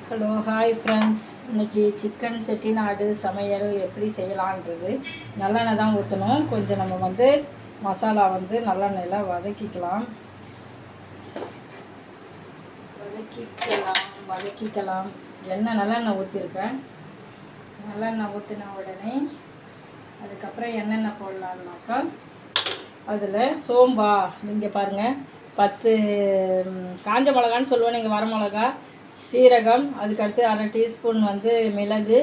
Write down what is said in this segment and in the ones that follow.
Hello hi friends. இன்றைக்கி chicken Chettinad சமையல் எப்படி செய்யலான்றது நல்லெண்ணெய் தான் ஊற்றணும். கொஞ்சம் நம்ம மசாலா நல்லெண்ணெயில் வதக்கிக்கலாம். நல்லெண்ணெய் ஊற்றிருக்கேன். நல்லெண்ணெய் ஊற்றின உடனே அதுக்கப்புறம் என்னென்ன போடலான்னாக்கா, அதில் சோம்பா இங்கே பாருங்கள், 10 காஞ்ச மிளகான்னு சொல்லுவோம், நீங்கள் வர மிளகா, சீரகம், அதுக்கடுத்து அரை டீஸ்பூன் மிளகு,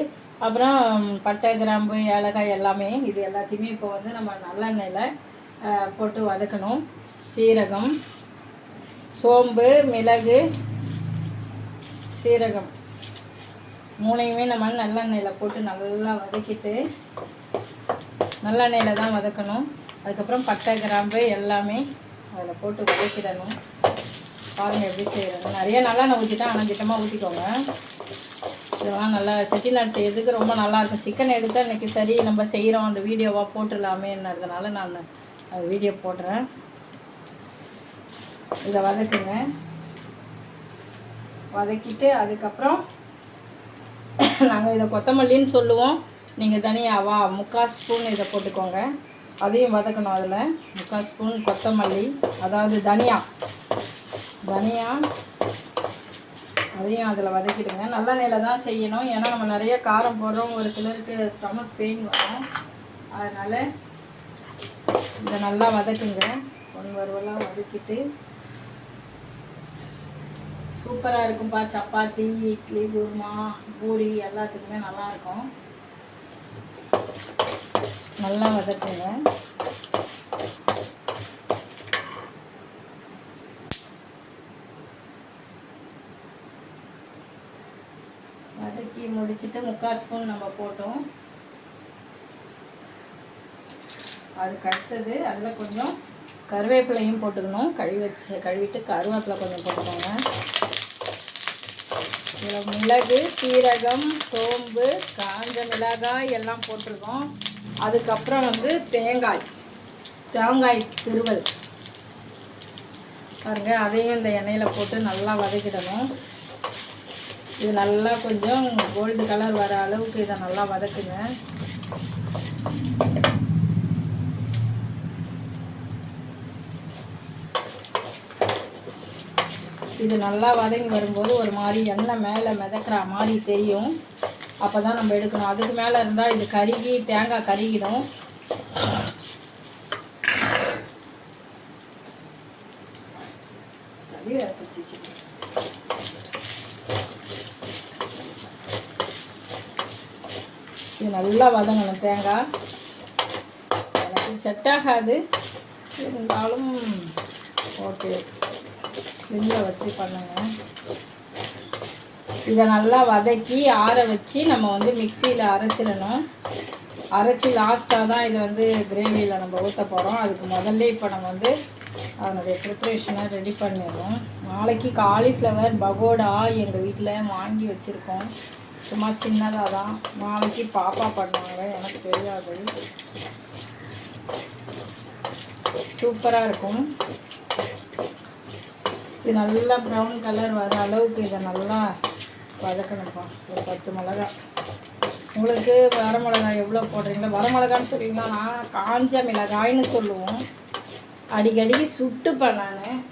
அப்புறம் பட்டை, கிராம்பு, ஏலக்காய் எல்லாமே. இது எல்லாத்தையுமே இப்போ நம்ம நல்லெண்ணெயில் போட்டு வதக்கணும். சீரகம், சோம்பு, மிளகு, சீரகம் மூணையுமே நம்ம நல்லெண்ணெயில் போட்டு நல்லா வதக்கிட்டு, நல்லெண்ணெயில் தான் வதக்கணும். அதுக்கப்புறம் பட்டை, கிராம்பு எல்லாமே அதில் போட்டு வதக்கிடணும். பாருங்கள் எப்படி செய்கிறது. நிறைய நல்லெண்ணெய் ஊற்றிட்டேன், ஆனால் திட்டமாக ஊற்றிக்கோங்க. இதெல்லாம் நல்லா செட்டிநாடு செய்கிறதுக்கு ரொம்ப நல்லாயிருக்கும். சிக்கன் எடுத்தால் இன்றைக்கி சரி நம்ம செய்கிறோம், அந்த வீடியோவாக போட்டுடலாமேன்றதுனால நான் வீடியோ போடுறேன். இதை வதக்குங்க. வதக்கிட்டு அதுக்கப்புறம் நாங்கள் இதை கொத்தமல்லின்னு சொல்லுவோம், நீங்கள் தனியாவா 3/4 ஸ்பூன் இதை போட்டுக்கோங்க. அதையும் வதக்கணும். அதில் 3/4 ஸ்பூன் கொத்தமல்லி, அதாவது தனியா அதையும் அதில் வதக்கிடுங்க. நல்லெண்ணெயில் தான் செய்யணும், ஏன்னா நம்ம நிறைய காரம் போடுறோம். ஒரு சிலருக்கு ஸ்டமக் பெயின் வரும், அதனால் இதை நல்லா வதக்குங்க. வறுவலாக வதக்கிட்டு சூப்பராக இருக்கும்பா. சப்பாத்தி, இட்லி, குருமா, பூரி எல்லாத்துக்குமே நல்லாயிருக்கும். நல்லா வதக்குங்க. வதக்கி முடிச்சுட்டு 3/4 ஸ்பூன் நம்ம போட்டோம். அதுக்கு அடுத்தது அதில் கொஞ்சம் கருவேப்பிலையும் போட்டுக்கணும். கழுவிட்டு கருவேப்பிலை கொஞ்சம் போட்டுக்கோங்க. இதில் மிளகு, சீரகம், சோம்பு, காஞ்ச மிளகாய் எல்லாம் போட்டிருக்கோம். அதுக்கப்புறம் தேங்காய் திருவல் பாருங்க, அதையும் இந்த எண்ணெயில் போட்டு நல்லா வதக்கிடணும். இது நல்லா கொஞ்சம் கோல்டு கலர் வர அளவுக்கு இதை நல்லா வதக்குங்க. இது நல்லா வதங்கி வரும்போது ஒரு மாதிரி எண்ணெய் மேலே மிதக்கிற மாதிரி தெரியும். அப்போ தான் நம்ம எடுக்கணும். அதுக்கு மேலே இருந்தால் இது கருகி தேங்காய் கருகிடும். இது நல்லா வதங்கணும். தேங்காய் எனக்கு செட் ஆகாது, இருந்தாலும் ஓகே, சிம்மில் வச்சு பண்ணுங்கள். இதை நல்லா வதக்கி ஆற வச்சு நம்ம மிக்சியில் அரைச்சிடணும். அரைச்சி லாஸ்ட்டாக தான் இது கிரேவியில் நம்ம ஊற்ற போகிறோம். அதுக்கு முதல்ல இப்போ நம்ம அதனுடைய ப்ரிப்ரேஷனை ரெடி பண்ணிடுறோம். நாளைக்கு காலிஃப்ளவர் பகோடா எங்கள் வீட்டில் வாங்கி வச்சுருக்கோம். சும்மா சின்னதாக தான். நாளைக்கு பாப்பா பண்ணுவாங்க, எனக்கு தெரியாது. சூப்பராக இருக்கும். இது நல்லா ப்ரௌன் கலர் வர அளவுக்கு இதை நல்லா வதக்கணும்ப்பா. ஒரு 10 மிளகா, உங்களுக்கு வர மிளகாய் எவ்வளோ போடுறீங்களோ, வர மிளகான்னு சொல்லுவீங்களா, நான் காஞ்ச மிளகாய்னு சொல்லுவோம். அடிக்கடி சுட்டுப்பேன் நான்.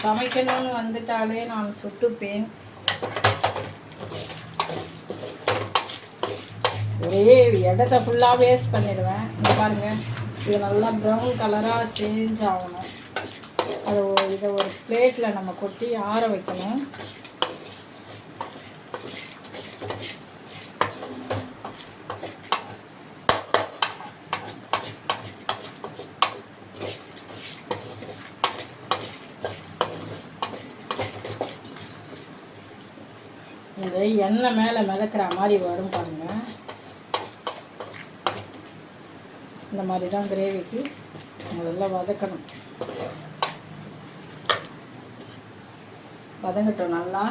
சமைக்கணும்னு வந்துட்டாலே நான் சுட்டுப்பேன். ஒரே இடத்த ஃபுல்லாக வேஸ்ட் பண்ணிடுவேன். இங்கே பாருங்கள், இது நல்லா ப்ரௌன் கலராக சேஞ்ச் ஆகணும். இதை ஒரு பிளேட்டில் நம்ம கொட்டி ஆற வைக்கணும். இந்த எண்ணெய் மேலே மிதக்கிற மாதிரி வரும் பாருங்கள். இந்த மாதிரி தான் கிரேவிக்கு முதல்ல வதக்கணும். வதங்கட்டும். நல்லா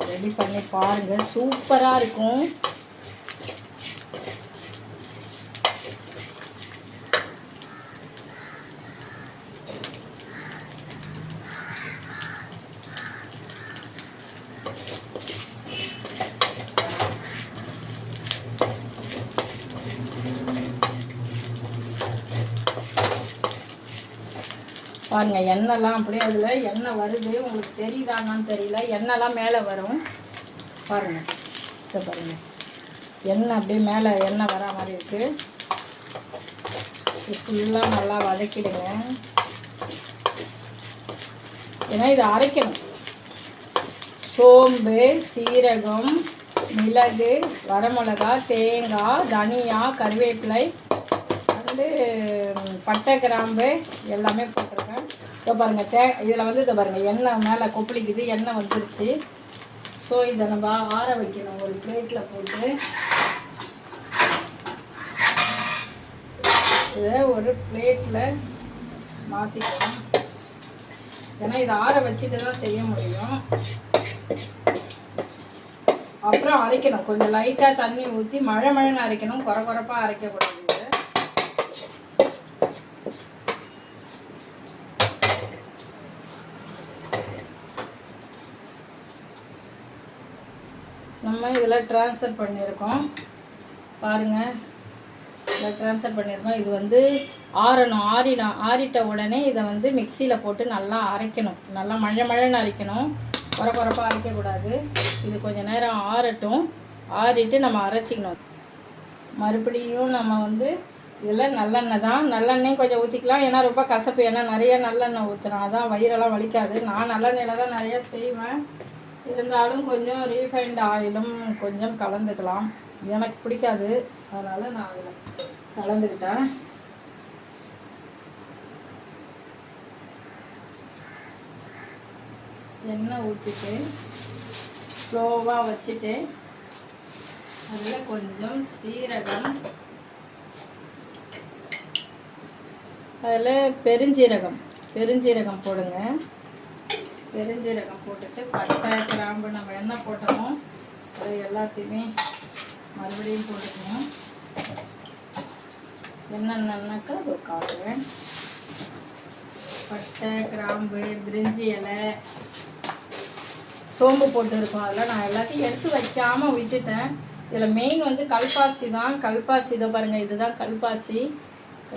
ரெடி பண்ணி பாருங்கள், சூப்பராக இருக்கும். பாருங்கள் எண்ணெய்லாம் அப்படியே அதில் எண்ணெய் வருது. உங்களுக்கு தெரியுதானான்னு தெரியல, எண்ணெய்லாம் மேலே வரும் பாருங்கள். இதை பாருங்கள், எண்ணெய் அப்படியே மேலே எண்ணெய் வரா மாதிரி இருக்குது. இது ஃபுல்லாக நல்லா வதக்கிடுங்க. ஏன்னா இதை அரைக்கணும். சோம்பு, சீரகம், மிளகு, வரமிளகா, தேங்காய், தனியா, கருவேப்பிலை வந்து பட்டை, கிராம்பு எல்லாமே போட்டிருக்கேன். இதை பாருங்கள் இதில் வந்து இதை பாருங்கள் எண்ணெய் மேலே கொப்பளிக்குது, எண்ணெய் வந்துருச்சு. ஸோ இதை நம்ம ஆற வைக்கணும். ஒரு பிளேட்டில் போட்டு இதை ஒரு பிளேட்டில் மாற்றிக்கணும். ஏன்னா இதை ஆற வச்சுட்டு தான் செய்ய முடியும். அப்புறம் அரைக்கணும். கொஞ்சம் லைட்டாக தண்ணி ஊற்றி மழைன்னு அரைக்கணும், குறப்பாக அரைக்கக்கூடாது. நம்ம இதில் ட்ரான்ஸ்ஃபர் பண்ணியிருக்கோம் பாருங்கள். இதில் ட்ரான்ஸ்ஃபர் பண்ணியிருக்கோம். இது வந்து ஆறணும். ஆறிட்ட உடனே இதை வந்து மிக்சியில் போட்டு நல்லா அரைக்கணும். நல்லா மழைன்னு அரைக்கணும், குறப்பாக அரைக்கக்கூடாது. இது கொஞ்சம் நேரம் ஆறட்டும். ஆறிட்டு நம்ம அரைச்சிக்கணும். மறுபடியும் நம்ம வந்து இதில் நல்லெண்ணெய் தான். நல்லெண்ணெயும் கொஞ்சம் ஊற்றிக்கலாம். ஏன்னா ரொம்ப கசப்பு, ஏன்னா நிறைய நல்லெண்ணெய் ஊற்றுறோம், அதான் வயிறெல்லாம் வலிக்காது. நான் நல்லெண்ணெயில் தான் நிறையா செய்வேன். இருந்தாலும் கொஞ்சம் ரீஃபைண்ட் ஆயிலும் கொஞ்சம் கலந்துக்கலாம். எனக்கு பிடிக்காது, அதனால் நான் அதில் கலந்துக்கிட்டேன். எண்ணெய் ஊற்றிட்டு ஸ்லோவாக வச்சுட்டு அதில் கொஞ்சம் சீரகம், அதில் பெருஞ்சீரகம் போடுங்க. பெருஞ்சீரகம் போட்டுட்டு பட்டை, கிராம்பு நம்ம என்ன போட்டோமோ அது எல்லாத்தையுமே மறுபடியும் போட்டுக்கணும். என்னென்னாக்கா அது காட்டுவேன். பட்டை, கிராம்பு, பிரிஞ்சி இலை, சோம்பு போட்டுருக்கோம். அதில் நான் எல்லாத்தையும் எடுத்து வைக்காமல் விட்டுட்டேன். இதில் மெயின் வந்து கல்பாசி தான். கல்பாசி இதை பாருங்கள், இதுதான் கல்பாசி.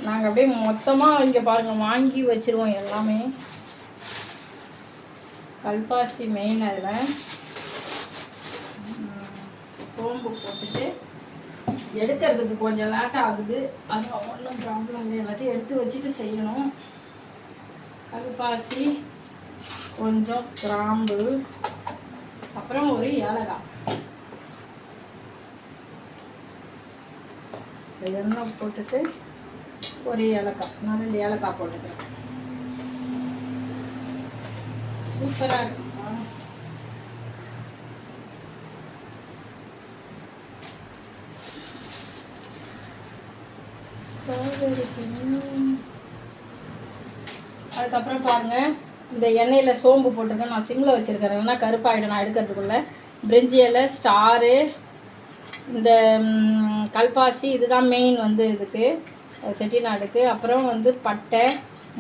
நாங்கள் அப்படியே மொத்தமாக இங்கே பாருங்கள் வாங்கி வச்சுருவோம் எல்லாமே. கல்பாசி மெயின். அதில் சோம்பு போட்டுட்டு எடுக்கிறதுக்கு கொஞ்சம் லேட் ஆகுது, அது ஒன்றும் ப்ராப்ளம் இல்லை. எல்லாத்தையும் எடுத்து வச்சுட்டு செய்யணும். கல்பாசி, கொஞ்சம் கிராம்பு, அப்புறம் ஒரு ஏலக்காய். எண்ணெய் போட்டுட்டு ஒரு ஏலக்காய், நான் 2 ஏலக்காய் போட்டுக்கிறேன். சூப்பராக இருக்கும். அதுக்கப்புறம் பாருங்கள், இந்த எண்ணெயில் சோம்பு போட்டிருக்கேன். நான் சிம்மில் வச்சுருக்கேன், ஏன்னா கருப்பாயிடும் நான் எடுக்கிறதுக்குள்ளே. பிரிஞ்சி இலை, ஸ்டாரு, இந்த கல்பாசி இதுதான் மெயின் வந்து இதுக்கு, செட்டிநாடுக்கு. அப்புறம் வந்து பட்டை,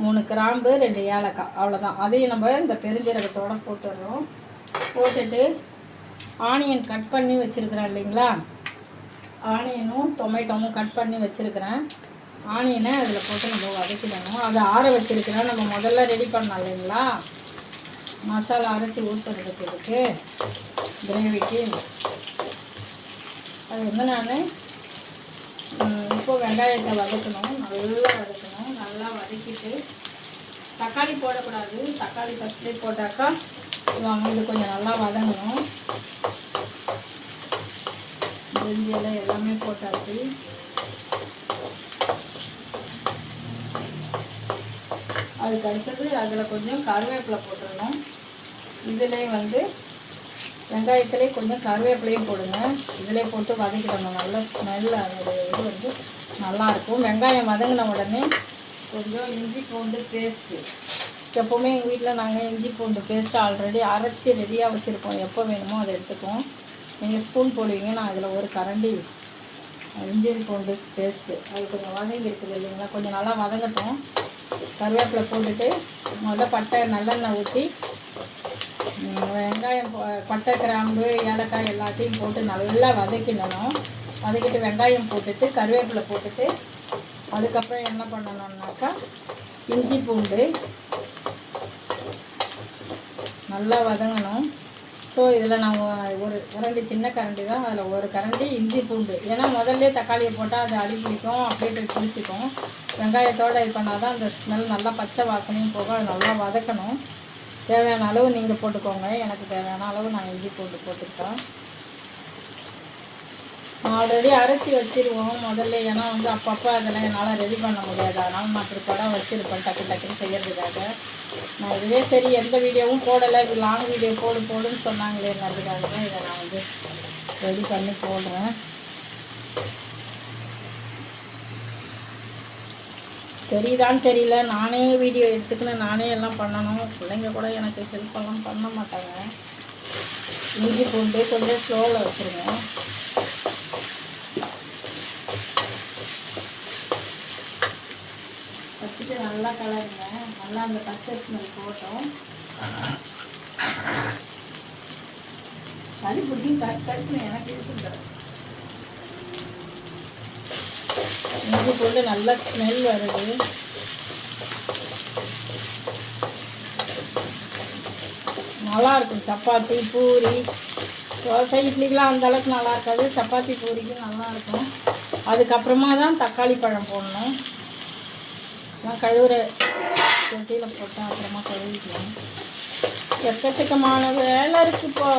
3 கிராம்பு, 2 ஏலக்காய், அவ்வளோதான். அதையும் நம்ம இந்த பெருஞ்சீரகத்தோடு போட்டுடுறோம். போட்டுட்டு ஆனியன் கட் பண்ணி வச்சுருக்கிறேன் இல்லைங்களா, ஆனியனும் டொமேட்டோவும் கட் பண்ணி வச்சுருக்கிறேன். ஆனியனை அதில் போட்டு நம்ம வதக்கிடணும். அதை ஆற வச்சுருக்கிறேன். நம்ம முதல்ல ரெடி பண்ணோம் இல்லைங்களா, மசாலா அரைச்சி ஊற்றுறதுக்கு இதுக்கு கிரேவிக்கு. அது வந்து நான் இப்போ வெங்காயத்தை வதக்கணும், நல்லா வதக்கிட்டு. தக்காளி போடக்கூடாது, தக்காளி ஃபஸ்ட்லேயே போட்டாக்கா இது கொஞ்சம் நல்லா வதங்கணும். பிரிஞ்சி இலை எல்லாமே போட்டாச்சு. அதுக்கு அடுத்தது அதில் கொஞ்சம் கருவேப்பிலை போட்டுடணும். இதிலே வந்து வெங்காயத்திலே கொஞ்சம் கருவேப்பிலையும் போடுங்க. இதிலே போட்டு வதக்கிடணும். நல்ல ஸ்மெல், அதோடைய இது வந்து நல்லாயிருக்கும். வெங்காயம் வதங்கின உடனே கொஞ்சம் இஞ்சி பூண்டு பேஸ்ட்டு. எப்போவுமே எங்கள் வீட்டில் நாங்கள் இஞ்சி பூண்டு பேஸ்ட்டு ஆல்ரெடி அரைச்சி ரெடியாக வச்சுருப்போம். எப்போ வேணுமோ அதை எடுத்துக்குவோம். நீங்கள் ஸ்பூன் போடுவீங்க, நான் அதில் ஒரு கரண்டி இஞ்சி பூண்டு பேஸ்ட்டு. அது கொஞ்சம் வதங்கி இருக்குது இல்லைங்களா, கொஞ்சம் நல்லா வதங்கட்டும். கருவேப்பிலை போட்டுட்டு முதல்ல பட்டை, நல்லெண்ணெய் ஊற்றி வெங்காயம், பட்டை, கிராம்பு, ஏலக்காய் எல்லாத்தையும் போட்டு நல்லா வதக்கிடணும். வதக்கிட்டு வெங்காயம் போட்டுட்டு கருவேப்பிலை போட்டுட்டு அதுக்கப்புறம் என்ன பண்ணணுன்னாக்கா இஞ்சி பூண்டு நல்லா வதங்கணும். ஸோ இதில் நான் ஒரு கரண்டி, சின்ன கரண்டி தான், அதில் ஒரு கரண்டி இஞ்சி பூண்டு. ஏன்னா முதல்ல தக்காளியை போட்டால் அது அடி பிடிக்கும், அப்படியே பிடிச்சிக்கும். வெங்காயத்தோடு இது பண்ணால் தான் அந்த ஸ்மெல் நல்லா பச்சை வாசனையும் போக அது நல்லா வதக்கணும். தேவையான அளவு நீங்கள் போட்டுக்கோங்க. எனக்கு தேவையான அளவு நான் இஞ்சி பூண்டு போட்டுக்கிட்டேன். ஆல்ரெடி அரைச்சி வச்சுருவோம் முதல்ல. ஏன்னா வந்து அப்பப்போ அதெல்லாம் என்னால் ரெடி பண்ண முடியாது. அதனால் நான் ப்ரிப்பேர்டாக வச்சுருப்பேன் டக்குன்னு செய்யறதுக்காக. நான் இதுவே சரி எந்த வீடியோவும் போடலை, இது லாங் வீடியோ போடுன்னு சொன்னாங்களேன்றதுக்காக தான் இதை நான் வந்து ரெடி பண்ணி போடுறேன். தெரியுதான்னு தெரியல, நானே வீடியோ எடுத்துக்கின்னு நானே எல்லாம் பண்ணணும். பிள்ளைங்க கூட எனக்கு ஹெல்ப்பெல்லாம் பண்ண மாட்டாங்க. இஞ்சி பூண்டு கொஞ்சம் ஸ்லோவில் வச்சுருங்க. வச்சுட்டு நல்லா கலருங்க. நல்லா அந்த பச்சை ஸ்மெல் போட்டோம். சளி பிடிச்சி கரெக்டாக எனக்கு இருக்குது. இஞ்சி போட்டு நல்லா ஸ்மெல் வருது. நல்லாயிருக்கும். சப்பாத்தி, பூரி, தோசை, இட்லிக்கெலாம் அந்த அளவுக்கு நல்லா இருக்காது. சப்பாத்தி, பூரிக்கு நல்லாயிருக்கும். அதுக்கப்புறமா தான் தக்காளி பழம் போடணும். நான் கழுவுற தொட்டியில் போட்டேன், அப்புறமா கழுவிக்கலாம். எக்கச்சக்கமான வேலை இருக்குப்பா,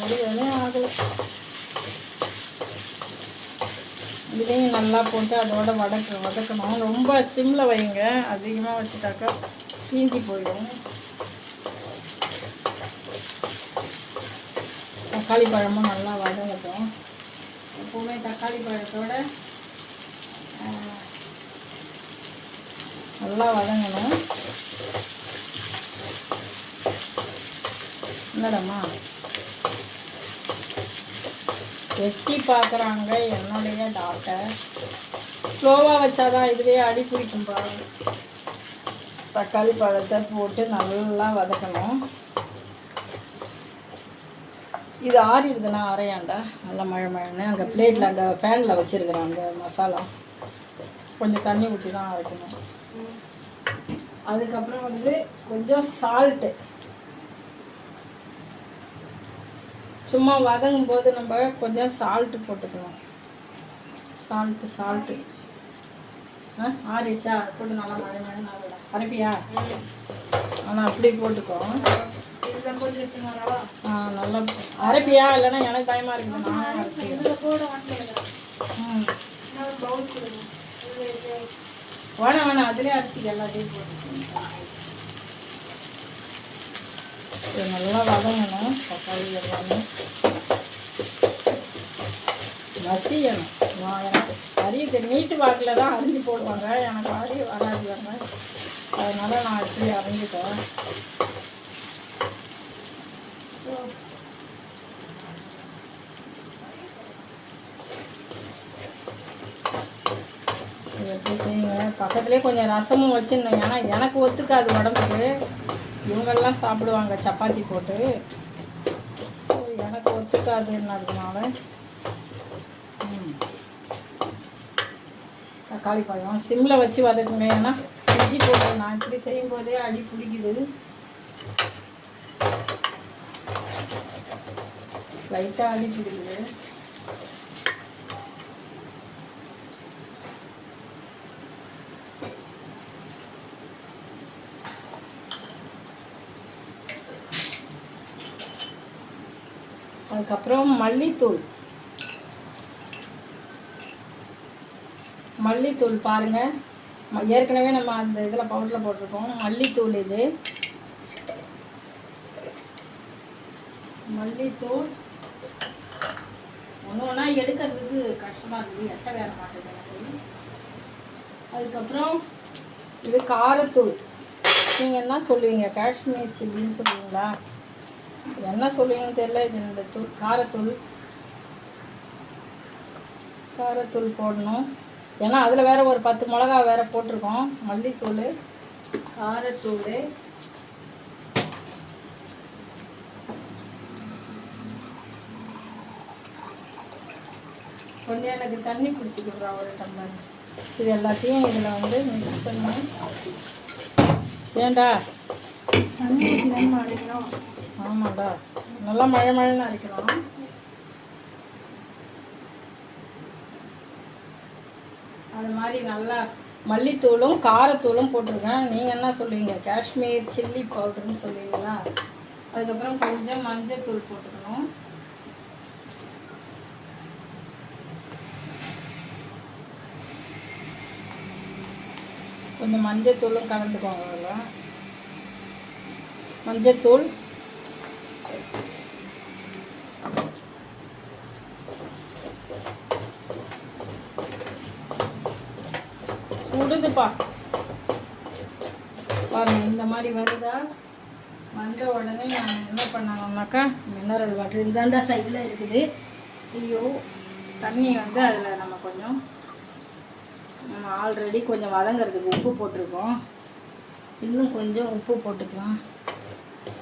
ஒரு வேலையும் ஆகலை. இதையும் நல்லா போட்டு அதோட வதக்கணும். ரொம்ப சிம்மில் வைங்க, அதிகமாக வச்சுட்டாக்கா தீஞ்சி போயிடும். தக்காளி பழமும் நல்லா வதங்கட்டும். எப்போவுமே தக்காளி பழத்தோட நல்லா வதங்கணும். என்னடம்மா எட்டி பார்க்குறாங்க என்னுடைய டாக்டர். ஸ்லோவாக வச்சாதான் இதுவே அடி பிடிக்கும் பாருங்க. தக்காளி பழத்தை போட்டு நல்லா வதக்கணும். இது ஆறிடுதுன்னா அரையாண்டா நல்லா மழைன்னு அங்கே பிளேட்டில் அந்த ஃபேனில் வச்சுருக்குறேன். அந்த மசாலா கொஞ்சம் தண்ணி ஊற்றி தான் அரைக்கணும். அதுக்கப்புறம் வந்து கொஞ்சம் சால்ட்டு, சும்மா வதங்கும் போது நம்ம கொஞ்சம் சால்ட்டு போட்டுக்கணும். சால்ட்டு ஆறிச்சா போட்டு நல்லா மழை அரைப்பியா? ஆனால் அப்படி போட்டுக்கோ. நல்லா அரைப்பியா? இல்லைன்னா எனக்கு பயமாக இருக்குது. நான் வேணாம் அதிலே அரைச்சி எல்லாத்தையும் போட்டு நல்லா வதங்கணும். தக்காளி எல்லாமே மசியணும். எனக்கு அரியுது, நீட்டு வாக்கில் தான் அரிஞ்சு போடுவாங்க. எனக்கு அரிய வராதுங்க, அதனால் நான் அப்படி அரைஞ்சிட்டேன். எப்படி செய்யுங்க. பக்கத்துலேயே கொஞ்சம் ரசமும் வச்சுருந்தேன். ஏன்னா எனக்கு ஒத்துக்காது உடம்புக்கு. இவங்கெல்லாம் சாப்பிடுவாங்க சப்பாத்தி போட்டு, எனக்கு ஒத்துக்காதுன்றதுனால தக்காளி பழம் சிம்மில் வச்சு வதக்குங்க. ஏன்னா இஞ்சி போட்டு நான் இப்படி செய்யும்போதே அடி பிடிக்குது. லைட்டாக அடி பிடிக்குது. அதுக்கப்புறம் மல்லித்தூள் பாருங்கள். ஏற்கனவே நம்ம அந்த இதில் பவுடரில் போட்டிருக்கோம். மல்லித்தூள் இது மல்லித்தூள் ஒன்று ஒன்றா எடுக்கிறதுக்கு கஷ்டமாக இருக்குது, எட்ட வேற மாட்டேங்குது எனக்கு. அதுக்கப்புறம் இது காரத்தூள். நீங்கள் என்ன சொல்லுவீங்க? காஷ்மீர் சில்லின்னு சொல்லுவீங்களா? என்ன சொல்லுவீங்கன்னு தெரியல. இது இந்த காரத்தூள் போடணும். ஏன்னா அதில் வேறு ஒரு 10 மிளகா வேறு போட்டிருக்கோம். மல்லித்தூள், காரத்தூள், கொஞ்சம் எனக்கு தண்ணி பிடிச்சி கொடுக்குறா ஒரு டம்ளர். இது எல்லாத்தையும் இதில் வந்து மிக்ஸ் பண்ணி ஏண்டா தண்ணி ஊற்றி தான் அடிக்கணும். ஆமாண்டா, நல்லா மழை மழைன்னு அரைக்கலாம். அது மாதிரி நல்லா மல்லித்தூளும் காரத்தூளும் போட்டிருக்கேன். நீங்கள் என்ன சொல்லுவீங்க? காஷ்மீர் சில்லி பவுடர்னு சொல்லுவீங்களா? அதுக்கப்புறம் கொஞ்சம் மஞ்சள் தூள் போட்டுக்கணும். கொஞ்சம் மஞ்சள் தூளும் கலந்துக்கோங்க. அதில் மஞ்சத்தூள், சுடுதுப்பா பாருங்க, இந்த மாதிரி வருதா? வந்த உடனே நான் என்ன பண்ணணும்னாக்கா, மினரல் வாட்டர் இந்தாண்டா சைடில் இருக்குது. ஐயோ, தண்ணி வந்து அதில் நம்ம கொஞ்சம் ஆல்ரெடி கொஞ்சம் வதங்கிறதுக்கு உப்பு போட்டிருக்கோம். இன்னும் கொஞ்சம் உப்பு போட்டுக்கலாம்.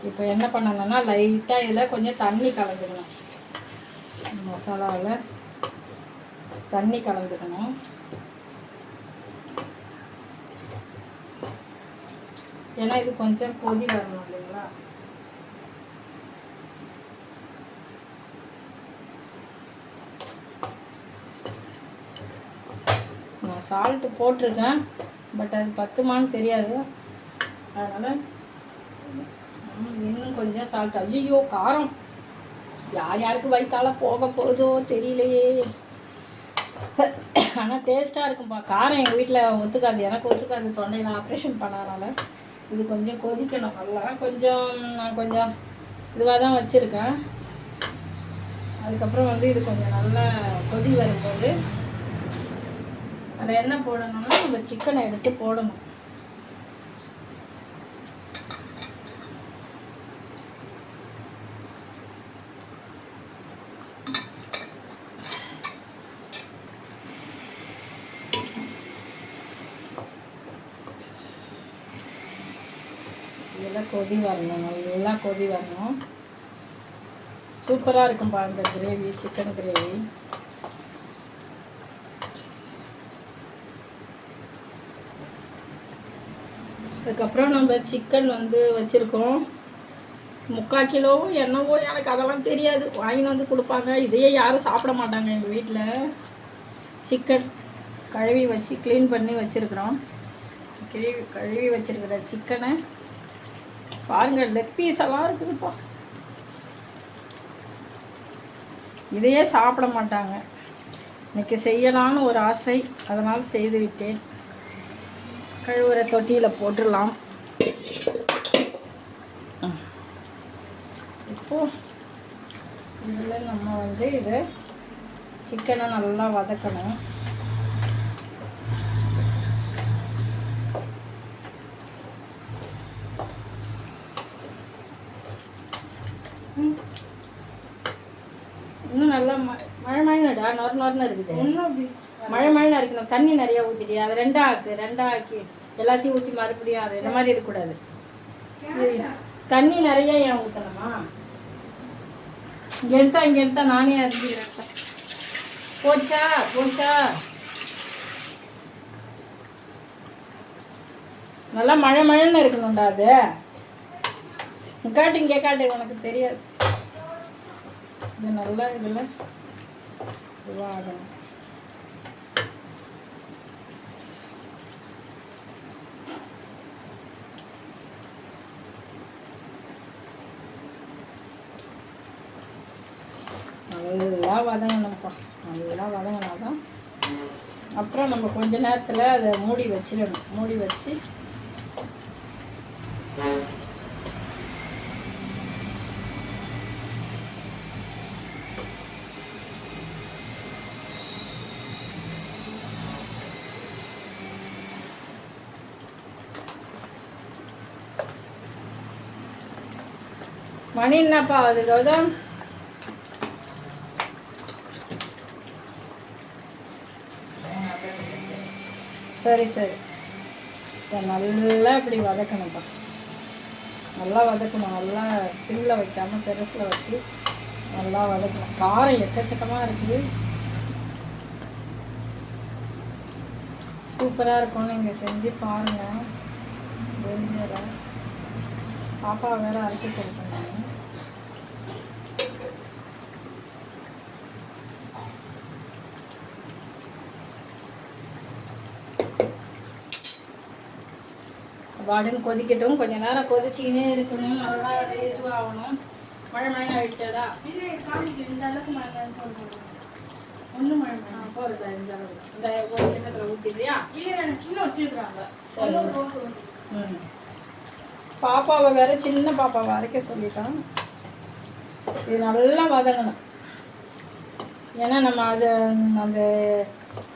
இப்போ என்ன பண்ணணும்னா லைட்டாக இதில் கொஞ்சம் தண்ணி கலந்துக்கணும். மசாலாவில் தண்ணி கலந்துக்கணும். ஏன்னா இது கொஞ்சம் கொதி வரணும் இல்லைங்களா? நான் சால்ட்டு போட்டிருக்கேன், பட் அது பத்துமான்னு தெரியாது. அதனால் இன்னும் கொஞ்சம் சால்ட். ஐயோ, காரம் யார் யாருக்கு வயிற்றால போக போகுதோ தெரியலையே. ஆனால் டேஸ்ட்டாக இருக்கும்ப்பா. காரம் எங்கள் வீட்டில் ஒத்துக்காது, எனக்கு ஒத்துக்காது. தொண்டையில் ஆப்ரேஷன் பண்ணதுனால இது கொஞ்சம் கொதிக்கணும். நல்லா நான் கொஞ்சம் இதுவாக தான் வச்சுருக்கேன். அதுக்கப்புறம் வந்து இது கொஞ்சம் நல்லா கொதி வரும்போது அதில் என்ன போடணும்னா நம்ம சிக்கனை எடுத்து போடணும். இதெல்லாம் கொதி வரணும், நல்லா கொதி வரணும். சூப்பராக இருக்கும்பா இந்த கிரேவி, சிக்கன் கிரேவி. அதுக்கப்புறம் நம்ம சிக்கன் வந்து வச்சுருக்கோம் 3/4 கிலோ என்னவோ, எனக்கு அதெல்லாம் தெரியாது. வாங்கின்னு வந்து கொடுப்பாங்க. இதையே யாரும் சாப்பிட மாட்டாங்க எங்கள் வீட்டில். சிக்கன் கழுவி வச்சு க்ளீன் பண்ணி வச்சுருக்குறோம். கழுவி வச்சுருக்கிற சிக்கனை பாருங்கள், லெக் பீஸ் எல்லாம் இருக்குதுப்பா. இதையே சாப்பிட மாட்டாங்க. இன்றைக்கி செய்யலான்னு ஒரு ஆசை, அதனால் செய்து விட்டேன். கழுவுற தொட்டியில் போட்டுடலாம். இப்போது இதில் நம்ம வந்து இதை சிக்கனை நல்லா வதக்கணும். இன்னும் நல்லா மழை மழைடா நொறுன்னு இருக்குது. மழை மழைன்னு இருக்கணும். தண்ணி நிறையா ஊற்றிட்டு அதை ரெண்டாக ஆக்கி எல்லாத்தையும் ஊற்றி மறுபடியும் அது இந்த மாதிரி இருக்கக்கூடாது. தண்ணி நிறையா ஏன் ஊற்றணுமா? இங்கே எடுத்தா நானே அரிஞ்சிக்கிறேன். போச்சா நல்லா மழை மழைன்னு இருக்கணும்டா. அது இங்கே காட்டு உனக்கு தெரியாது. இது நல்லா இதில் இதுவாகணும். நல்லா வதங்கணும்ப்பா. நல்லா வதங்கினாதான் அப்புறம் நம்ம கொஞ்ச நேரத்தில் அதை மூடி வச்சிடணும். மூடி வச்சு மணி என்னப்பா அது கௌதம்? சரி இதை நல்லா இப்படி வதக்கணும்ப்பா. நல்லா வதக்கணும். நல்லா சிம்மில் வைக்காமல் பெருசில் வச்சு நல்லா வதக்கணும். காரம் எக்கச்சக்கமாக இருக்குது. சூப்பராக இருக்கும். நீங்கள் செஞ்சு பாருங்கள். பாப்பா வேறு அரைச்சி கொடுத்தாங்க. பாடுன்னு கொதிக்கட்டும். கொஞ்சம் நேரம் கொதிச்சிக்கினே இருக்கணும். நல்லா இதுவாகணும். மழை மழை ஆகிடுச்சாடா? இது காமிக்கு இந்த அளவுக்கு மழை சொல்லுவோம். ஒன்றும் மழை மழை போகிறதா இந்த அளவுக்கு. இந்த ஒரு கிண்ணத்தில் ஊற்றிடுறியா? இல்லை எனக்கு கிண்ணம் வச்சுருக்குறாங்க. பாப்பாவை வேற சின்ன பாப்பாவை அரைக்க சொல்லிட்டான். இது நல்லா வதங்கணும். ஏன்னா நம்ம அதை அந்த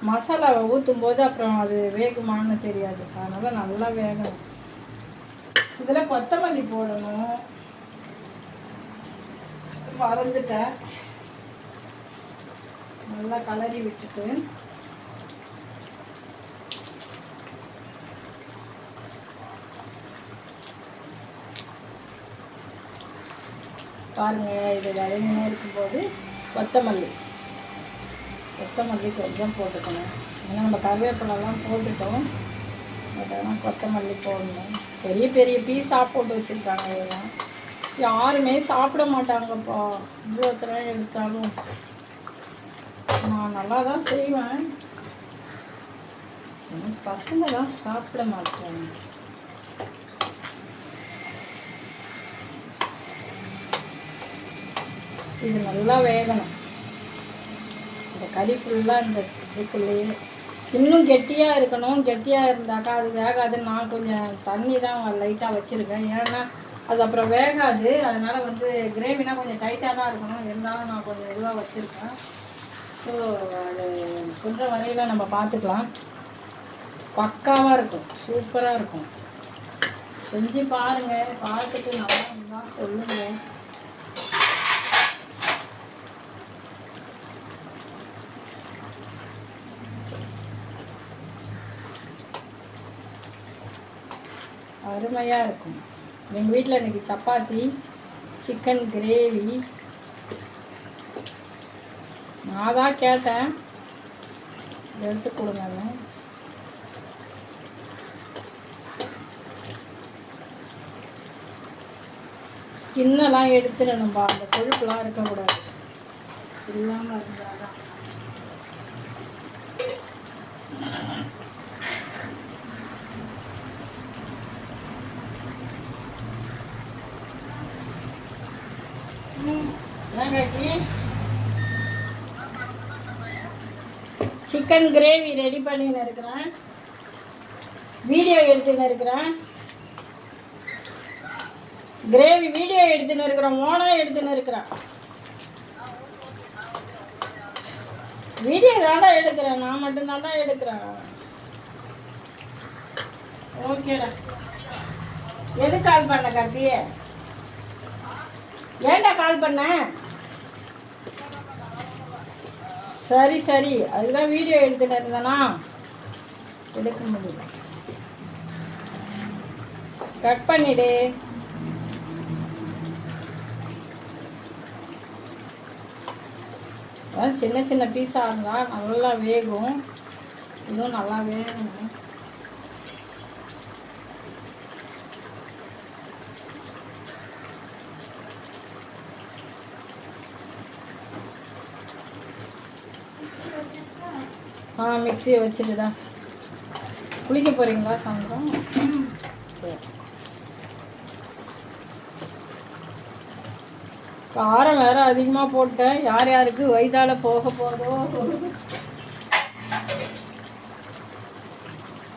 மசாலாவை ஊற்றும் போது அப்புறம் அது வேகுமான்னு தெரியாது. அதனால் நல்லா வேகணும். இதில் கொத்தமல்லி போடணும். மறந்துட்டேன். நல்லா கலரி விட்டுட்டு பாருங்கள். இது வதங்கினே இருக்கும்போது கொத்தமல்லி கொஞ்சம் போட்டுக்கணும். ஏன்னா நம்ம கருவேப்பிலெல்லாம் போட்டுட்டோம். பட் ஆனால் கொத்தமல்லி போடணும். பெரிய பெரிய பீஸாக போட்டு வச்சுருக்காங்க. இதெல்லாம் யாருமே சாப்பிட மாட்டாங்கப்பா. இவ்வளோ தடவை எடுத்தாலும் நான் நல்லா தான் செய்வேன். பசங்க தான் சாப்பிட மாட்டேன். இது நல்லா வேகணும். இந்த கறி ஃபுல்லாக இந்த இதுக்குள்ளேயே இன்னும் கெட்டியாக இருக்கணும். கெட்டியாக இருந்தாக்கா அது வேகாது. நான் கொஞ்சம் தண்ணி தான் லைட்டாக வச்சுருக்கேன். ஏன்னா அது அப்புறம் வேகாது. அதனால் வந்து கிரேவினா கொஞ்சம் டைட்டாக தான் இருக்கணும். இருந்தாலும் நான் கொஞ்சம் இதுவாக வச்சுருக்கேன். ஸோ அது சொல்கிற வரையில் நம்ம பார்த்துக்கலாம். பக்காவாக இருக்கும். சூப்பராக இருக்கும். செஞ்சு பாருங்கள். பார்த்துட்டு நல்லா இருந்தால் சொல்லுங்கள். அருமையாக இருக்கும். எங்கள் வீட்டில் இன்றைக்கி சப்பாத்தி, சிக்கன் கிரேவி. நான் தான் கேட்டேன் எடுத்து கொடுங்க. ஸ்கின்னெல்லாம் எடுத்துடணும்பா. அந்த கொழுப்புலாம் இருக்கக்கூடாது. இல்லாமல் இருந்தால் தான். சிக்கன் கிரேவி ரெடி பண்ணின்னு இருக்கிறேன். வீடியோ எடுத்துன்னு இருக்கிறேன். கிரேவி வீடியோ எடுத்துன்னு இருக்கிறேன். ஓனாக எடுத்துன்னு இருக்கிறேன். வீடியோ தாண்டா எடுக்கிறேன். நான் மட்டும்தாண்டா எடுக்கிறேன். ஓகேடா. எது கால் பண்ண கார்த்தியே? ஏன்டா கால் பண்ண? சரி சரி, அதுதான் வீடியோ எடுத்துட்டு இருந்தேனா, எடுக்க முடியல. கட் பண்ணிடு. சின்ன சின்ன பீஸாக இருந்தால் நல்லா வேகும். இதுவும் நல்லா வேகணும். மிக்சியை வச்சுட்டுடா. குளிக்க போகிறீங்களா சாயந்தரம்? சரி. காரம் வேறு அதிகமாக போட்டேன். யார் யாருக்கு வயிதால போக போதோ.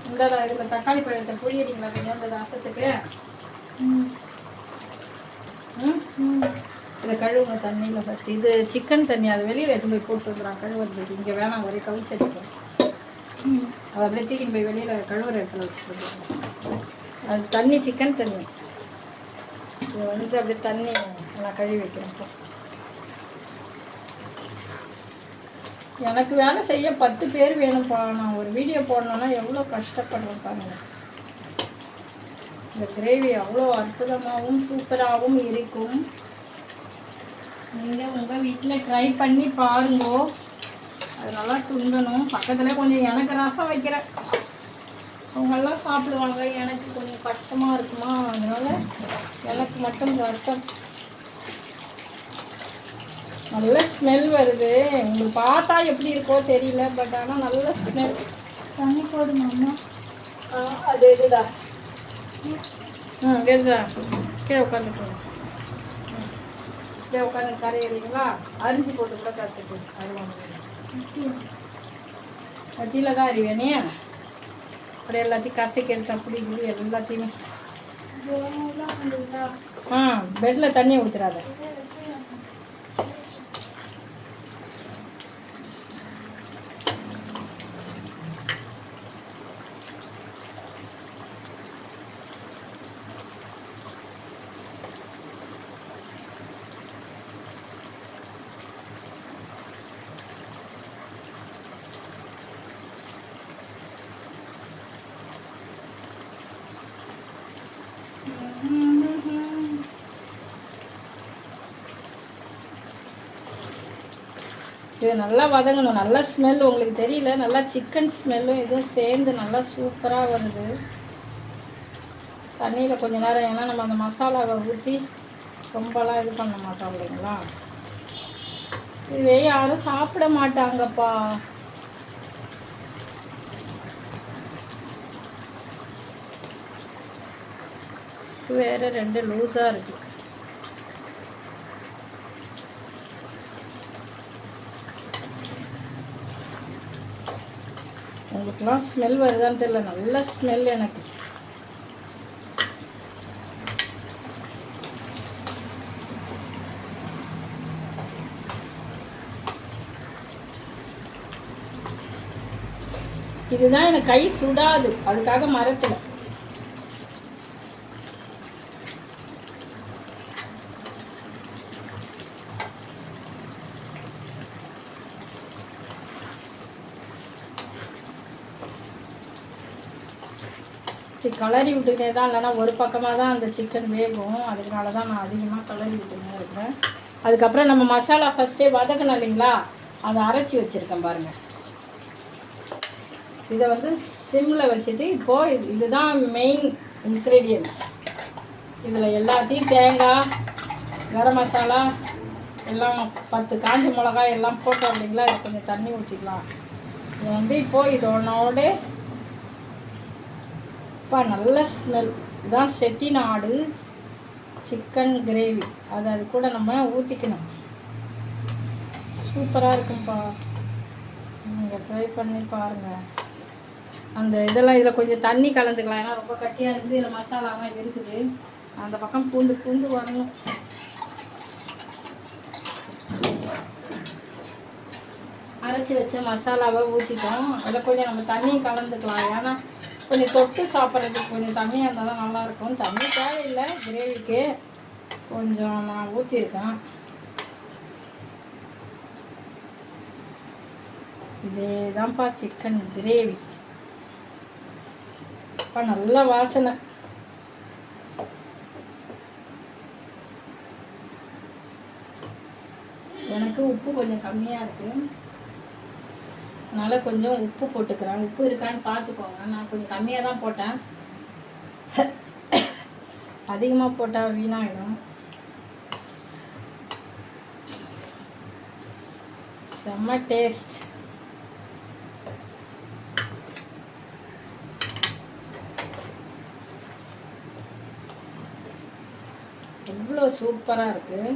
இந்த இதில் தக்காளி பழத்தை புளியறீங்களா கொஞ்சம் இந்த ரசத்துக்கு? இதை கழுவுங்க தண்ணியில் ஃபஸ்ட்டு. இது சிக்கன் தண்ணி, அது வெளியில் எடுத்து போய் போட்டு வந்துடுறான் கழுவுறதுக்கு. இங்கே வேணாம், ஒரே கவிச்சு எடுத்துக்கணும். அதை அப்படியே தூக்கின்னு போய் வெளியில் கழுவுற இடத்துல வச்சுட்டு அது தண்ணி, சிக்கன் தண்ணி. இதை வந்து அப்படியே தண்ணி நான் கழுவி வைக்கிறேன். எனக்கு வேலை செய்ய 10 பேர் வேணும்ப்பா. நான் ஒரு வீடியோ போடணுன்னா எவ்வளோ கஷ்டப்படுறேன் பாருங்க. இந்த கிரேவி அவ்வளோ அற்புதமாகவும் சூப்பராகவும் இருக்கும். நீங்கள் உங்கள் வீட்டில் ட்ரை பண்ணி பாருங்கோ. அது நல்லா சுண்டணும். பக்கத்தில் கொஞ்சம் எனக்கு ரசம் வைக்கிறேன். அவங்கெல்லாம் சாப்பிடுவாங்க. எனக்கு கொஞ்சம் கஷ்டமாக இருக்குமா, அதனால் எனக்கு மட்டும் ரசம். நல்ல ஸ்மெல் வருது. உங்களுக்கு பார்த்தா எப்படி இருக்கோ தெரியல, பட் ஆனால் நல்ல ஸ்மெல். தண்ணி போதுமாம்மா? அது இதுதான். கேட்குதா? கீழே உட்காந்துக்கோங்க. கீழே உட்காந்து கரையிறீங்களா? அரிஞ்சு போட்டு கூட கசக்கு அருவாங்க. கத்தியில் தான் அறிவேனே. அப்படி எல்லாத்தையும் கசக்கி எடுத்து அப்படி இப்படி எல்லாத்தையுமே. பெட்டில் தண்ணி ஊற்றுறாத. இது நல்லா வதங்கணும். நல்லா ஸ்மெல் உங்களுக்கு தெரியல, நல்லா சிக்கன் ஸ்மெல்லும் இதுவும் சேர்ந்து நல்லா சூப்பராக வருது. தண்ணியில் கொஞ்ச நேரம், ஏன்னா நம்ம அந்த மசாலாவை ஊற்றி ரொம்பலாம் இது பண்ண மாட்டோம் இல்லைங்களா. இதுவே யாரும் சாப்பிட மாட்டாங்கப்பா. வேறு 2 லூஸாக இருக்குது. உங்களுக்குலாம் ஸ்மெல் வருதான்னு தெரியல, நல்ல ஸ்மெல் எனக்கு. இதுதான் எனக்கு கை சுடாது, அதுக்காக மரத்தில். கலரி விட்டுக்கிட்டே தான், இல்லைன்னா ஒரு பக்கமாக தான் அந்த சிக்கன் வேகும். அதுக்காக தான் நான் அதிகமாக கலரி விட்டுக்கிட்டே இருக்கிறேன். அதுக்கப்புறம் நம்ம மசாலா ஃபஸ்ட்டே வதக்கணும் இல்லைங்களா, அதை அரைச்சி வச்சுருக்கேன் பாருங்கள். இதை வந்து சிம்மில் வச்சுட்டு இப்போது இதுதான் மெயின் இன்க்ரீடியன்ட்ஸ். இதில் எல்லாத்தையும் தேங்காய், கரம் மசாலா எல்லாம் 10 காஞ்ச மிளகாய் எல்லாம் போட்டோம் இல்லைங்களா. இது கொஞ்சம் தண்ணி ஊற்றிக்கலாம். இது வந்து இப்போது இதோட நல்ல ஸ்மெல். இதுதான் செட்டிநாடு சிக்கன் கிரேவி. அது கூட நம்ம ஊற்றிக்கணும். சூப்பராக இருக்கும்ப்பா, நீங்கள் ட்ரை பண்ணி பாருங்கள். அந்த இதெல்லாம் இதில் கொஞ்சம் தண்ணி கலந்துக்கலாம், ஏன்னா ரொம்ப கட்டியாக இருக்குது. இதில் மசாலாலாம் இருக்குது. அந்த பக்கம் பூந்து வரணும். அரைச்சி வச்ச மசாலாவை ஊற்றிட்டோம். அதில் கொஞ்சம் நம்ம தண்ணி கலந்துக்கலாம், ஏன்னா கொஞ்சம் தொட்டு சாப்பிட்றதுக்கு கொஞ்சம் தண்ணியாக இருந்தால் தான் நல்லாயிருக்கும். தண்ணி தேவையில்லை கிரேவிக்கு, கொஞ்சம் நான் ஊற்றிருக்கேன். இதே தான்ப்பா சிக்கன் கிரேவி. இப்போ நல்ல வாசனை. எனக்கு உப்பு கொஞ்சம் கம்மியாக இருக்குது, அதனால் கொஞ்சம் உப்பு போட்டுக்கிறேன். உப்பு இருக்கான்னு பார்த்துக்கோங்க. நான் கொஞ்சம் கம்மியாக தான் போட்டேன், அதிகமாக போட்டால் வீணாகிடும். செம்ம டேஸ்ட். எவ்வளோ சூப்பராக இருக்குது.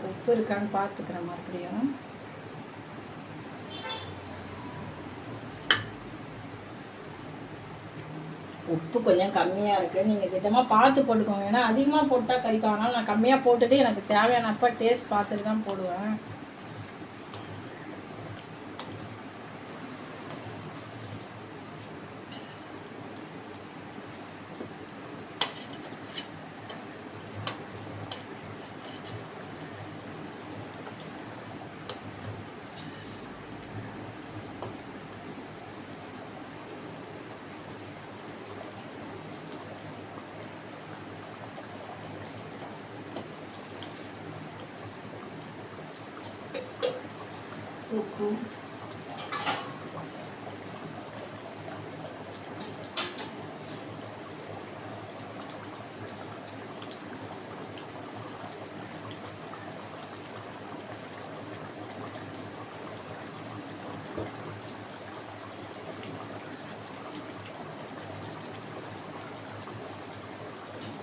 உப்பு இருக்கான்னு பார்த்துக்கிறேன் மறுபடியும். உப்பு கொஞ்சம் கம்மியாக இருக்குது, நீங்கள் திட்டமாக பார்த்து போட்டுக்கோங்க. ஏன்னா அதிகமாக போட்டால் கறிக்கும். ஆனால் நான் கம்மியாக போட்டுட்டு எனக்கு தேவையானப்போ டேஸ்ட் பார்த்துட்டு தான் போடுவேன். உப்பு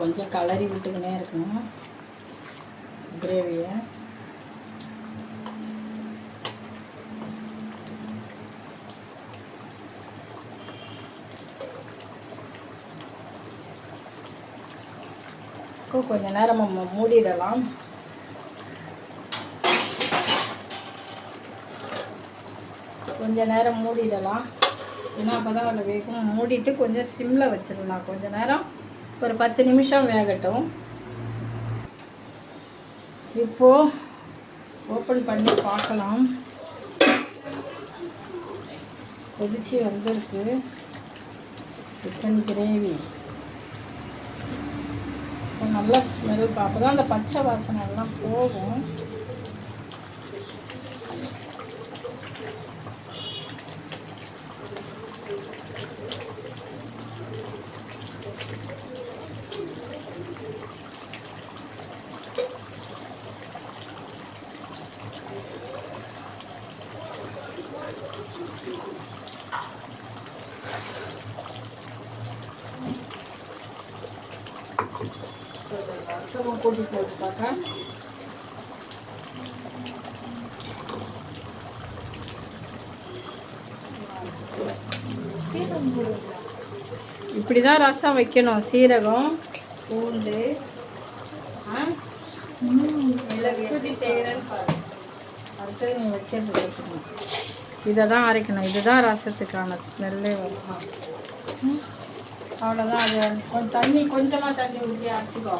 கொஞ்சம் கலரி விட்டுக்கினே இருக்கணும் கிரேவியை. கொஞ்ச நேரம் நம்ம மூடிடலாம். கொஞ்ச நேரம் மூடிடலாம், ஏன்னா அப்போ தான் அதில் வேகும். மூடிட்டு கொஞ்சம் சிம்மில் வச்சிடலாம். கொஞ்ச நேரம் ஒரு 10 நிமிஷம் வேகட்டும். இப்போது ஓப்பன் பண்ணி பார்க்கலாம். கொதிச்சு வந்திருக்கு சிக்கன் கிரேவி. நல்லா ஸ்மெல், அப்போ தான் அந்த பச்சை வாசனை எல்லாம் போகும். ரசமும் கூட்டி போட்டு பார்க்க. இப்படி தான் ரசம் வைக்கணும். சீரகம், பூண்டு, எப்படி செய்கிறேன்னு பாரு. அடுத்தது நீ வைக்கிறது வைக்கணும். இதை தான் அரைக்கணும். இதுதான் ரசத்துக்கான ஸ்மெல்லே வரும். அவ்வளோதான். அது கொஞ்சம் தண்ணி, கொஞ்சமாக தண்ணி ஊற்றி அரைச்சிக்கோ.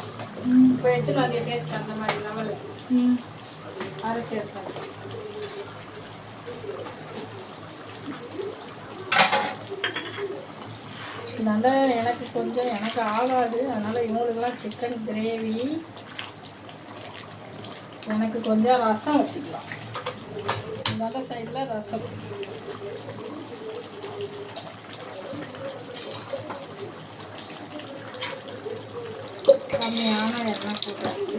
இப்போ எடுத்துன்னு அதே டேஸ்ட் அந்த மாதிரி லெவலில் அரைச்சி எடுத்தோம். இதனால எனக்கு ஆகாது. அதனால் இவங்களுக்கெல்லாம் சிக்கன் கிரேவி, எனக்கு கொஞ்சம் ரசம் வச்சுக்கலாம். நல்ல சைடில் ரசம். கம்மியான எண்ணெய் போட்டாச்சு.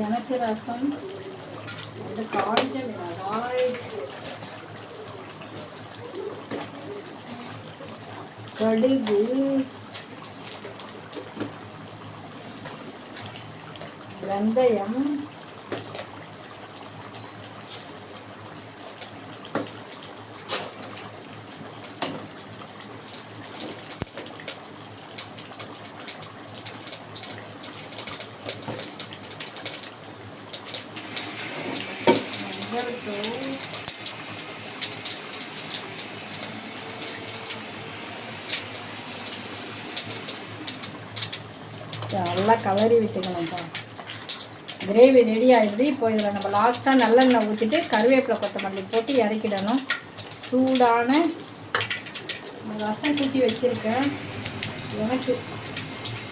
எனக்கு ரசம் அது காய்ஞ்ச மிளகாய், கடுகு, வெந்தயம், நல்லா கலரி விட்டுக்கணும்ப்பா. கிரேவி ரெடி ஆகிடுது. இப்போ இதில் நம்ம லாஸ்ட்டாக நல்லெண்ணெய் ஊற்றிட்டு கருவேப்பிலை கொத்தமல்லி போட்டு இறக்கிடணும். சூடான ரசம் கூட்டி வச்சுருக்கேன். எனக்கு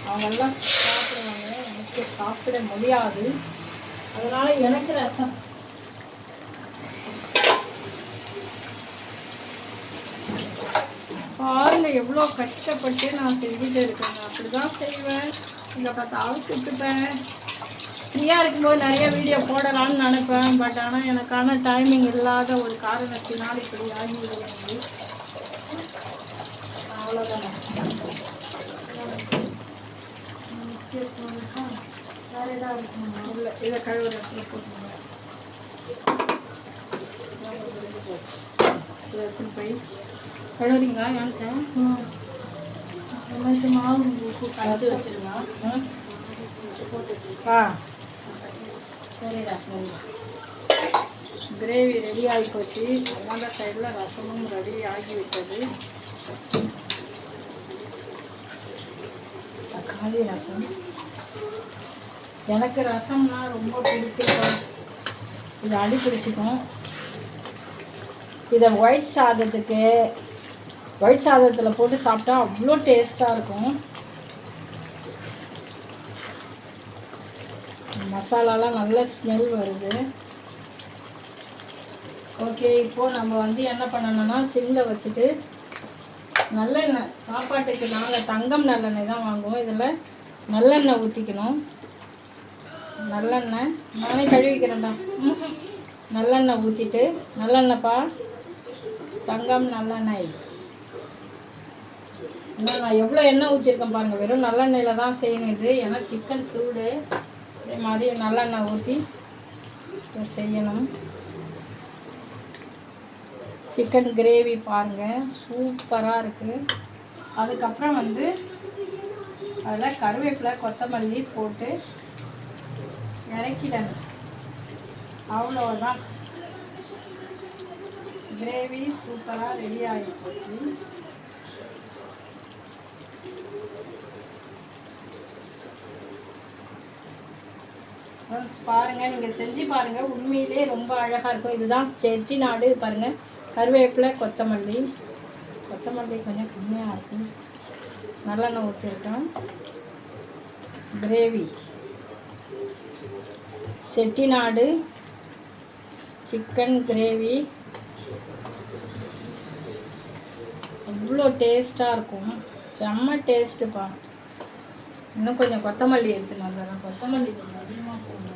அவங்கெல்லாம் சாப்பிடுவாங்க, எனக்கு சாப்பிட முடியாது. அதனால் எனக்கு ரசம். பாருங்க எவ்வளோ கஷ்டப்பட்டு நான் செஞ்சுட்டு இருக்கேங்க. அப்படி தான் செய்வேன். இங்கே பார்த்தாலும் சுட்டுப்பேன். ஃப்ரீயாக இருக்கும்போது நிறைய வீடியோ போடலான்னு நினைப்பேன். பட் ஆனால் எனக்கான டைமிங் இல்லாத ஒரு காரணத்தினால் இப்படி ஆகிவிடுது. அவ்வளோதானே. வேறு ஏதாவது இருக்குமா? இல்லை, இதை கழுவுற இடத்துல போட்டுருங்க. எடுத்துன்னு போய் கழுவுறீங்களா? எனக்கு மாவு கலந்து வச்சுருங்க. சரிடா, சரி. கிரேவி ரெடி ஆகி போச்சு. அந்த சைடில் ரசமும் ரெடி ஆகிவிட்டது. தக்காளி ரசம். எனக்கு ரசம்னா ரொம்ப பிடிக்கும். இது அடி பிடிச்சிக்கும். இதை ஒயிட் சாதத்தில் போட்டு சாப்பிட்டா அவ்வளோ டேஸ்ட்டாக இருக்கும். மசாலாலாம் நல்ல ஸ்மெல் வருது. ஓகே, இப்போது நம்ம என்ன பண்ணணும்னா சிம்மில் வச்சுட்டு நல்லெண்ணெய், சாப்பாட்டுக்கு நாங்கள் தங்கம் நல்லெண்ணெய் தான் வாங்குவோம். இதில் நல்லெண்ணெய் ஊற்றிக்கணும். நல்லெண்ணெய் நானே கழுவிக்கிறேன்டா. நல்லெண்ணெய் ஊற்றிட்டு, நல்லெண்ணெய்ப்பா, தங்கம் நல்லெண்ணெய் இன்னும் நான் எவ்வளோ எண்ணெய் ஊற்றிருக்கேன் பாருங்கள். வெறும் நல்லெண்ணெயில் தான் செய்யணும் இது. ஏன்னா சிக்கன் சூடு. அதே மாதிரி நல்லெண்ணெய் ஊற்றி செய்யணும். சிக்கன் கிரேவி பாருங்கள் சூப்பராக இருக்குது. அதுக்கப்புறம் வந்து அதில் கருவேப்பிலை கொத்தமல்லி போட்டு இறக்கிடணும். அவ்வளோதான், கிரேவி சூப்பராக ரெடி ஆகி போச்சு. பாருங்கள், நீங்கள் செஞ்சு பாருங்கள், உண்மையிலே ரொம்ப அழகாக இருக்கும். இதுதான் செட்டிநாடு. பாருங்கள், கருவேப்பிலை கொத்தமல்லி கொஞ்சம் கம்மியாக இருக்கும். நல்லெண்ணெய் ஊற்றிருக்கேன். கிரேவி செட்டிநாடு சிக்கன் கிரேவி அவ்வளோ டேஸ்ட்டாக இருக்கும். செம்ம டேஸ்ட்டுப்பா. இன்னும் கொஞ்சம் கொத்தமல்லி எடுத்துன்னு வந்துடுறேன். கொத்தமல்லி கொஞ்சம் அதிகமாக போடணும்.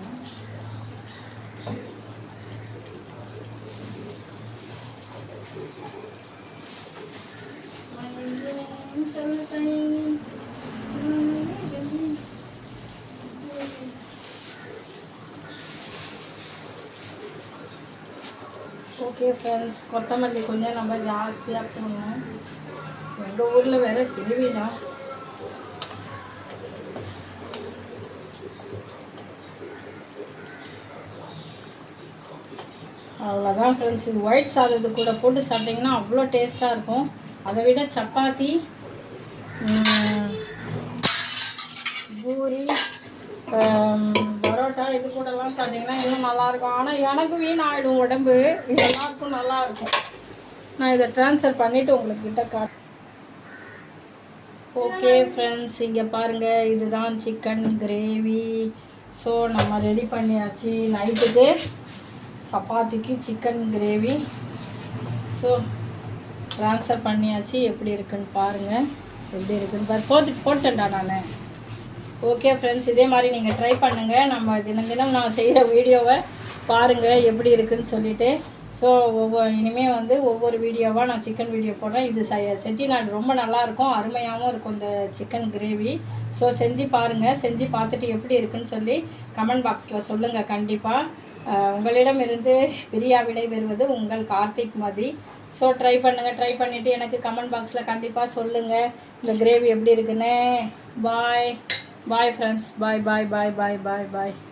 ஓகே ஃப்ரெண்ட்ஸ், கொத்தமல்லி கொஞ்சம் நம்ம ஜாஸ்தியாக போடணும். எங்கள் ஊரில் வேறு திருவிழா. அவ்வளோதான் ஃப்ரெண்ட்ஸ். இது ஒயிட் சாதத்து கூட போட்டு சாப்பிட்டிங்கன்னா அவ்வளோ டேஸ்ட்டாக இருக்கும். அதை விட சப்பாத்தி, பூரி, பரோட்டா இது கூடலாம் சாப்பிட்டிங்கன்னா இன்னும் நல்லாயிருக்கும். ஆனால் எனக்கு வீணாகிடும் உடம்பு. எல்லாருக்கும் நல்லாயிருக்கும். நான் இதை ட்ரான்ஸ்ஃபர் பண்ணிவிட்டு உங்கள்கிட்ட காட்டு. ஓகே ஃப்ரெண்ட்ஸ், இங்கே பாருங்கள், இதுதான் சிக்கன் கிரேவி. ஸோ நம்ம ரெடி பண்ணியாச்சு. நைட்டுக்கு சப்பாத்திக்கு சிக்கன் கிரேவி. ஸோ ட்ரான்ஸ்ஃபர் பண்ணியாச்சு. எப்படி இருக்குன்னு பாருங்கள். எப்படி இருக்குன்னு போட்டேன்டா நான். ஓகே ஃப்ரெண்ட்ஸ், இதே மாதிரி நீங்கள் ட்ரை பண்ணுங்கள். நம்ம தினம் நான் செய்கிற வீடியோவை பாருங்கள் எப்படி இருக்குதுன்னு சொல்லிவிட்டு. ஸோ இனிமேல் வந்து ஒவ்வொரு வீடியோவாக நான் சிக்கன் வீடியோ போடுறேன். இது செட்டிநாடு ரொம்ப நல்லாயிருக்கும், அருமையாகவும் இருக்கும் இந்த சிக்கன் கிரேவி. ஸோ செஞ்சு பாருங்கள். செஞ்சு பார்த்துட்டு எப்படி இருக்குன்னு சொல்லி கமெண்ட் பாக்ஸில் சொல்லுங்கள். கண்டிப்பாக உங்களிடமிருந்து பிரியா விடை பெறுவது உங்கள் கார்த்திக் மதி. ஸோ ட்ரை பண்ணுங்கள். ட்ரை பண்ணிவிட்டு எனக்கு கமெண்ட் பாக்ஸில் கண்டிப்பாக சொல்லுங்கள் இந்த கிரேவி எப்படி இருக்குன்னு. Bye friends. பாய்.